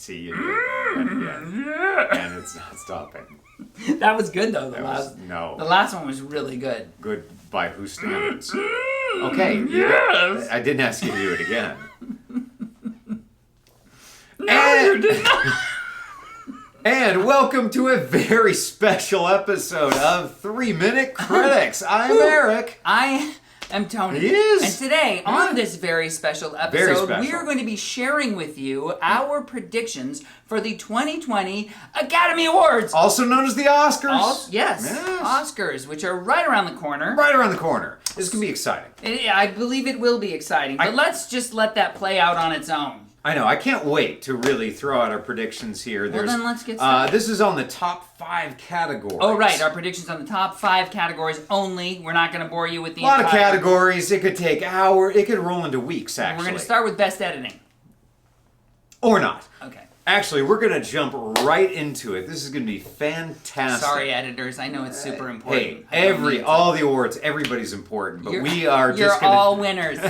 See, you did it again. And it's not stopping. That was good, though. The last one was really good. Good by whose standards? Okay. Yes. I didn't ask you to do it again. No, you did not. And welcome to a very special episode of 3 Minute Critics. I'm Eric. I am Tony. Yes. And today, on this very special episode, we are going to be sharing with you our predictions for the 2020 Academy Awards. Also known as the Oscars. Yes, Oscars, which are right around the corner. Right around the corner. This is going to be exciting. I believe it will be exciting, but let's just let that play out on its own. I know. I can't wait to really throw out our predictions here. Well, then let's get started. This is on the top 5 categories. Oh, right. Our predictions on the top 5 categories only. We're not going to bore you with the entire... A lot of categories. It could take hours. It could roll into weeks, actually. We're going to start with Best Editing. Or not. Okay. Actually, we're going to jump right into it. This is going to be fantastic. Sorry, editors. I know it's super important. Hey, all the awards, everybody's important, but we are just You're all winners.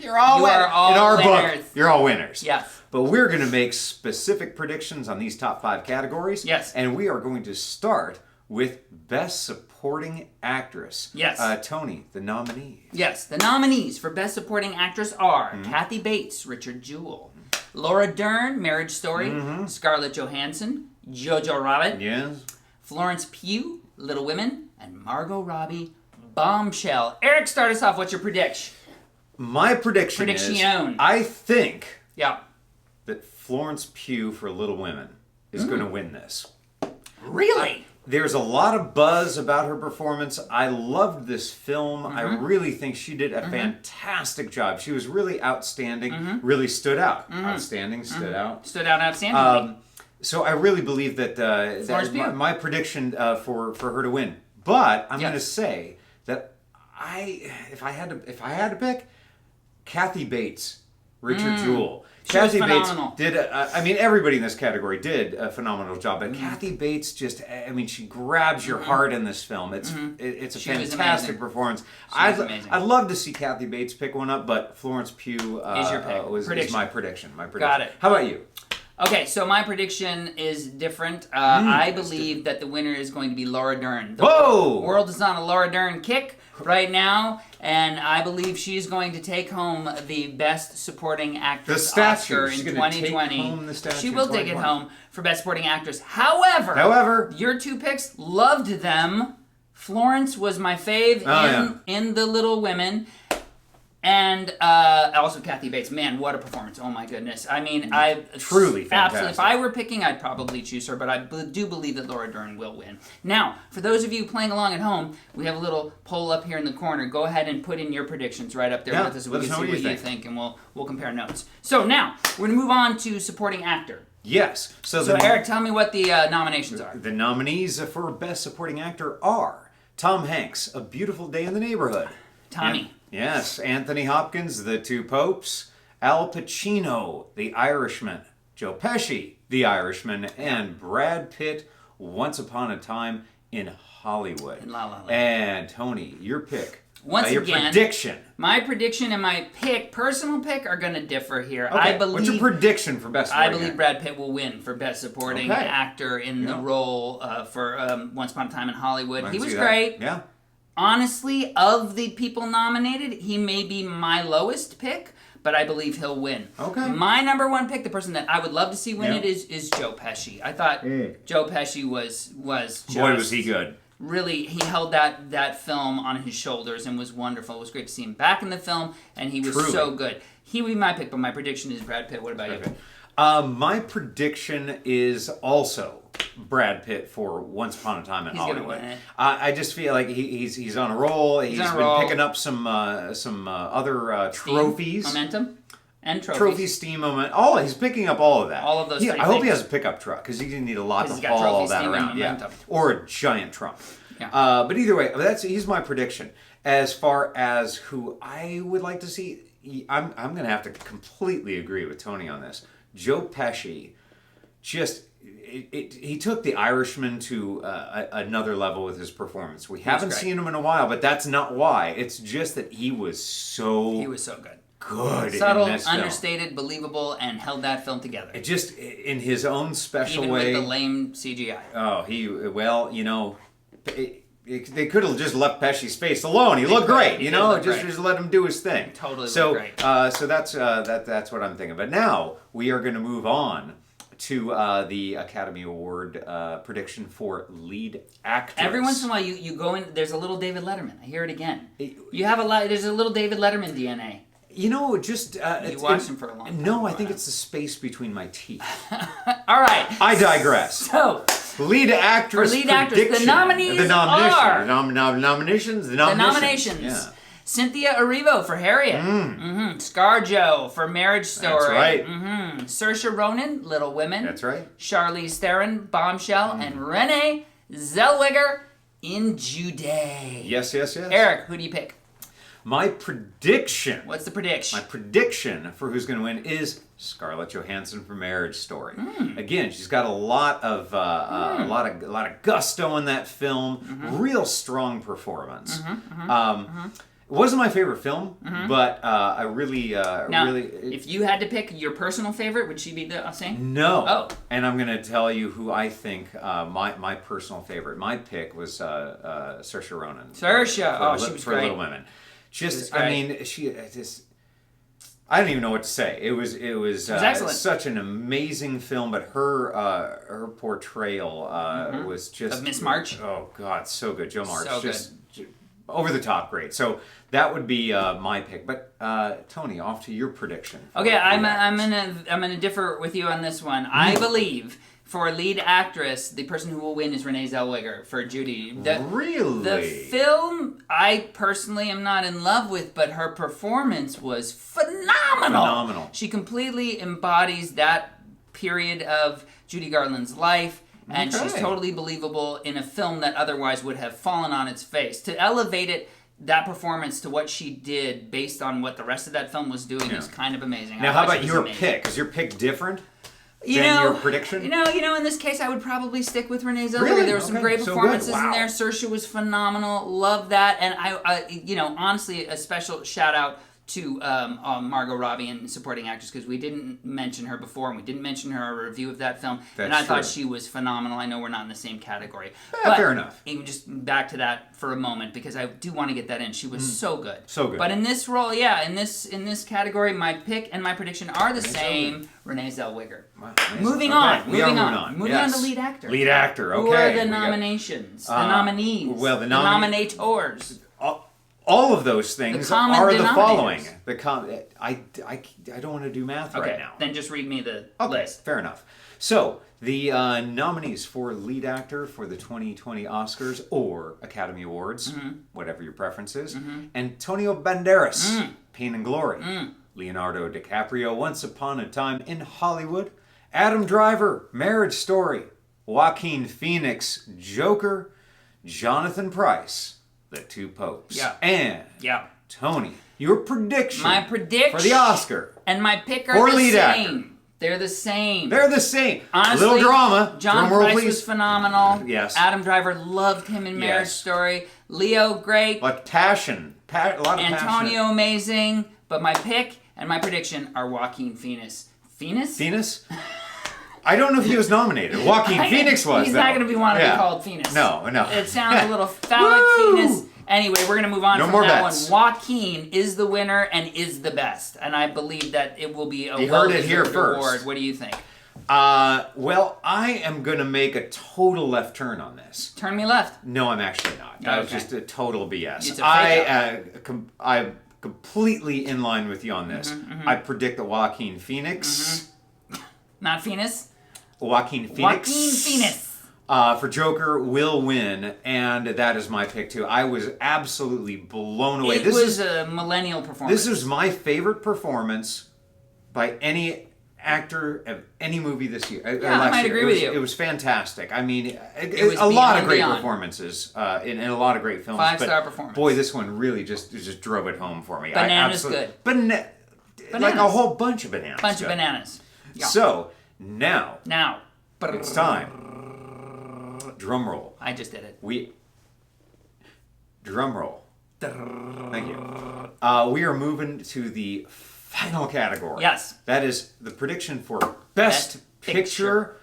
You're all winners. In our winners. book, you're all winners. Yes. But we're going to make specific predictions on these top 5 categories. Yes. And we are going to start with Best Supporting Actress. Yes. Tony, the nominees. Yes, the nominees for Best Supporting Actress are Kathy Bates, Richard Jewell, Laura Dern, Marriage Story, Scarlett Johansson, Jojo Rabbit, yes, Florence Pugh, Little Women, and Margot Robbie, Bombshell. Eric, start us off. What's your prediction? My prediction is, I think that Florence Pugh for Little Women is going to win this. Really? There's a lot of buzz about her performance. I loved this film. I really think she did a fantastic job. She was really outstanding, really stood out. Outstanding, stood out. Stood out outstandingly. So I really believe that, my prediction for her to win. But I'm going to say that if I had to pick, Kathy Bates, Richard Jewell. Kathy Bates did, everybody in this category did a phenomenal job, but Kathy Bates she grabs your heart in this film. It's a fantastic performance. I'd love to see Kathy Bates pick one up, but Florence Pugh is my prediction. Got it. How about you? Okay, so my prediction is different. I believe that the winner is going to be Laura Dern. The world is on a Laura Dern kick right now, and I believe she's going to take home the Best Supporting Actress Oscar in 2020. She will take it home for Best Supporting Actress. However, your 2 picks, loved them. Florence was my fave in The Little Women. And also Kathy Bates. Man, what a performance. Oh my goodness. Truly fantastic. Absolutely. If I were picking, I'd probably choose her, but I do believe that Laura Dern will win. Now, for those of you playing along at home, we have a little poll up here in the corner. Go ahead and put in your predictions right up there with us so we can see what you think, and we'll compare notes. So now, we're going to move on to Supporting Actor. Yes. So Eric, tell me what the nominations are. The nominees for Best Supporting Actor are Tom Hanks, A Beautiful Day in the Neighborhood. Tommy. Yes, Anthony Hopkins, The Two Popes, Al Pacino, The Irishman, Joe Pesci, The Irishman, and Brad Pitt, Once Upon a Time in Hollywood. In La La Land. And Tony, your pick. Your prediction. My prediction and my personal pick, are going to differ here. Okay. What's your prediction for Best Supporting Actor? I believe Brad Pitt will win for Best Supporting Actor in the role for Once Upon a Time in Hollywood. He was great. Yeah. Honestly, of the people nominated, he may be my lowest pick, but I believe he'll win. Okay. My number 1 pick, the person that I would love to see win it, is Joe Pesci. I thought Joe Pesci was just... Boy, was he good. Really, he held that film on his shoulders and was wonderful. It was great to see him back in the film, and he was so good. He would be my pick, but my prediction is Brad Pitt. What about you? My prediction is also Brad Pitt for Once Upon a Time in Hollywood. He's going to win it. I just feel like he's on a roll. He's been picking up some other trophies. Momentum. And trophies. Trophy, steam, momentum. He's picking up all of that. All of those I hope he has a pickup truck, because he's going to need a lot to haul all that around. Yeah. Or a giant trunk. Yeah. But either way, he's my prediction. As far as who I would like to see, I'm going to have to completely agree with Tony on this. Joe Pesci, he took The Irishman to another level with his performance. We haven't seen him in a while, but that's not why. It's just that he was so good. good. Subtle, in this film. understated, believable, and held that film together. It just in his own special Even way. with the lame CGI. Oh, they could have just left Pesci's face alone. He looked great, just let him do his thing. Totally so, looked great. So that's what I'm thinking. But now we are going to move on to the Academy Award prediction for lead actress. Every once in a while, you go in. There's a little David Letterman. I hear it again. You have there's a little David Letterman DNA. You watched him for a long time. No, I think it's the space between my teeth. All right. I digress. So, lead actress. For lead actress, the nominees are nominations. Yeah. Cynthia Erivo for Harriet. ScarJo for Marriage Story. That's right. Saoirse Ronan, Little Women. That's right. Charlize Theron, Bombshell, and Renee Zellweger in Jude. Yes. Eric, who do you pick? My prediction. What's the prediction? My prediction for who's going to win is Scarlett Johansson for Marriage Story. Again, she's got a lot of gusto in that film. Real strong performance. It wasn't my favorite film, but I really. If you had to pick your personal favorite, would she be the same? No. Oh. And I'm going to tell you who I think my personal favorite. My pick was Saoirse Ronan. Saoirse. She was for great. Little Women. I don't even know what to say. It was excellent. Such an amazing film, but her portrayal was just of Miss March. Oh God, so good. Jo March, so just over the top great. So that would be my pick. But Tony, off to your prediction. Okay, I'm gonna differ with you on this one. I believe for lead actress, the person who will win is Renee Zellweger for Judy. Really? The film, I personally am not in love with, but her performance was phenomenal. She completely embodies that period of Judy Garland's life, and she's totally believable in a film that otherwise would have fallen on its face. To elevate that performance to what she did based on what the rest of that film was doing is kind of amazing. Now, how about your pick? Is your pick different? Your prediction? In this case, I would probably stick with Renee Zellweger. Really? There were some great performances in there. Saoirse was phenomenal. Love that. And I honestly, a special shout out to Margot Robbie and supporting actress, because we didn't mention her before, and we didn't mention her in a review of that film. And I thought she was phenomenal. I know we're not in the same category. But fair enough. Just back to that for a moment, because I do want to get that in. She was so good. So good. But in this role, in this category, my pick and my prediction are the same. Renee Zellweger. Wow, moving on. Moving on to lead actor. Lead actor, okay. Who are the nominations? The nominees. Well, the nominators. All of those things are the following. I don't want to do math right now. Then just read me the list. Fair enough. So, the nominees for lead actor for the 2020 Oscars or Academy Awards, whatever your preference is, Antonio Banderas, Pain and Glory, Leonardo DiCaprio, Once Upon a Time in Hollywood, Adam Driver, Marriage Story, Joaquin Phoenix, Joker, Jonathan Pryce, The Two Popes. And Tony, your prediction. My prediction for the Oscar. And my pick are the same. They're the same. Honestly, little drama. John Pryce was phenomenal. Yes. Adam Driver, loved him in Marriage Story. Leo, great. Like passion. A lot of passion. Antonio, amazing. But my pick and my prediction are Joaquin Phoenix. Phoenix? I don't know if he was nominated. Joaquin Phoenix was. He's not going to be wanted to be called Phoenix. No. It sounds a little phallic, Phoenix. Anyway, we're going to move on from that one. Joaquin is the winner and is the best. And I believe that it will be a well-deserved award. What do you think? Well, I am going to make a total left turn on this. Turn me left. No, I'm actually not. That was just a total BS. It's a fake I'm completely in line with you on this. I predict that Joaquin Phoenix... Not Phoenix? Joaquin Phoenix. For Joker will win, and that is my pick too. I was absolutely blown away. This was a millennial performance. This was my favorite performance by any actor of any movie this year. I might agree with you. It was fantastic. I mean, a lot of great performances in a lot of great films. 5-star performance. Boy, this one really just drove it home for me. Bananas good. Bananas. Like a whole bunch of bananas. Bunch of bananas. Yeah. So now it's time. Drum roll. I just did it. Drum roll. Thank you. We are moving to the final category. Yes. That is the prediction for Best Picture.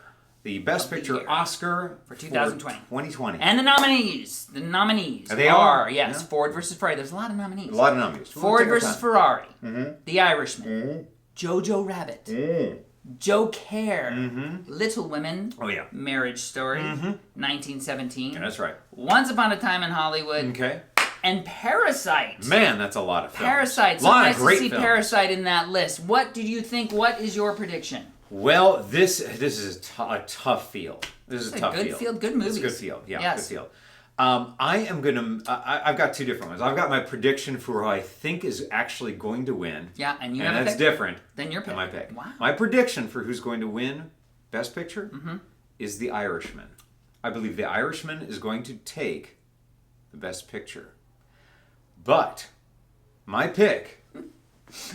The Best Picture Oscar for 2020. 2020. And the nominees. The nominees they are. Yes, yeah. Ford versus Ferrari. There's a lot of nominees. A lot of nominees. Ford versus Ferrari. Mm-hmm. The Irishman. Jojo Rabbit. Joe Care. Little Women. Oh, yeah. Marriage Story. 1917. Yeah, that's right. Once Upon a Time in Hollywood. Okay. And Parasite. Man, that's a lot of films. Parasite. So nice to see Parasite in that list. What did you think? What is your prediction? Well, this is a tough field. This is a tough good field. Good movies. It's a good field. Yeah, yes. Good field. I've got two different ones. I've got my prediction for who I think is actually going to win. Yeah, and that's different than your pick. Than my pick. Wow. My prediction for who's going to win Best Picture is The Irishman. I believe The Irishman is going to take the Best Picture. But my pick,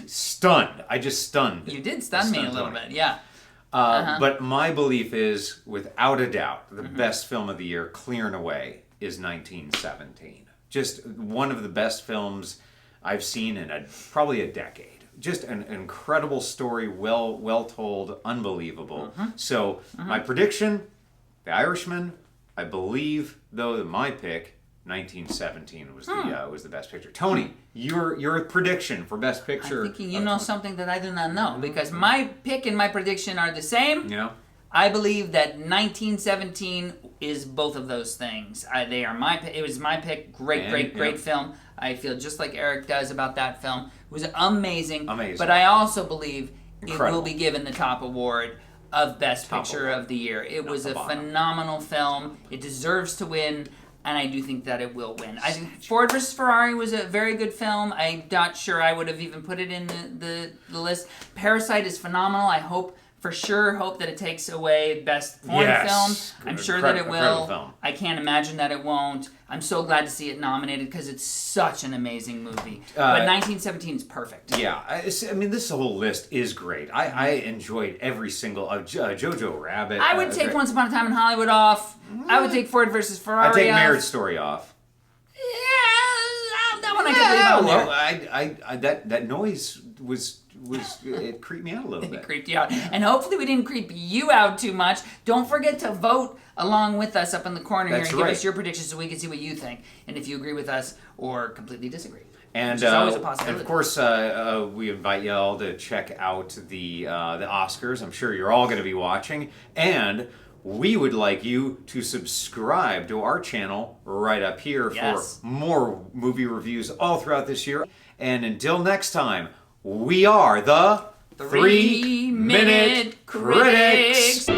stunned. I just stunned. You did stun me a little bit, yeah. But my belief is, without a doubt, the best film of the year, clear and away, is 1917. Just one of the best films I've seen in probably a decade. Just an incredible story, well told, unbelievable. So my prediction, The Irishman. I believe, though, that my pick, 1917 was the Best Picture. Tony, your prediction for Best Picture. I'm thinking you know something that I do not know, because my pick and my prediction are the same. Yeah. I believe that 1917 is both of those things. They are my pick. It was my pick. Great film. I feel just like Eric does about that film. It was amazing. But I also believe it will be given the top award of Best Picture of the year. It was a phenomenal film. It deserves to win. And I do think that it will win. I think Ford vs. Ferrari was a very good film. I'm not sure I would have even put it in the list. Parasite is phenomenal. I hope that it takes away Best Foreign Film. I'm sure that it will. I can't imagine that it won't. I'm so glad to see it nominated because it's such an amazing movie. But 1917 is perfect. Yeah, I mean, this whole list is great. I enjoyed every single Jojo Rabbit. I would take Once Upon a Time in Hollywood off. I would take Ford versus Ferrari I'd take off. Marriage Story off. Yeah, that one I could leave on there. That noise was it creeped me out a little bit. It creeped you out. And hopefully we didn't creep you out too much. Don't forget to vote along with us up in the corner here and give us your predictions so we can see what you think. And if you agree with us or completely disagree. And which is always a possibility. of course, we invite y'all to check out the Oscars. I'm sure you're all going to be watching. And we would like you to subscribe to our channel right up here for more movie reviews all throughout this year. And until next time, we are the 3 Minute Critics.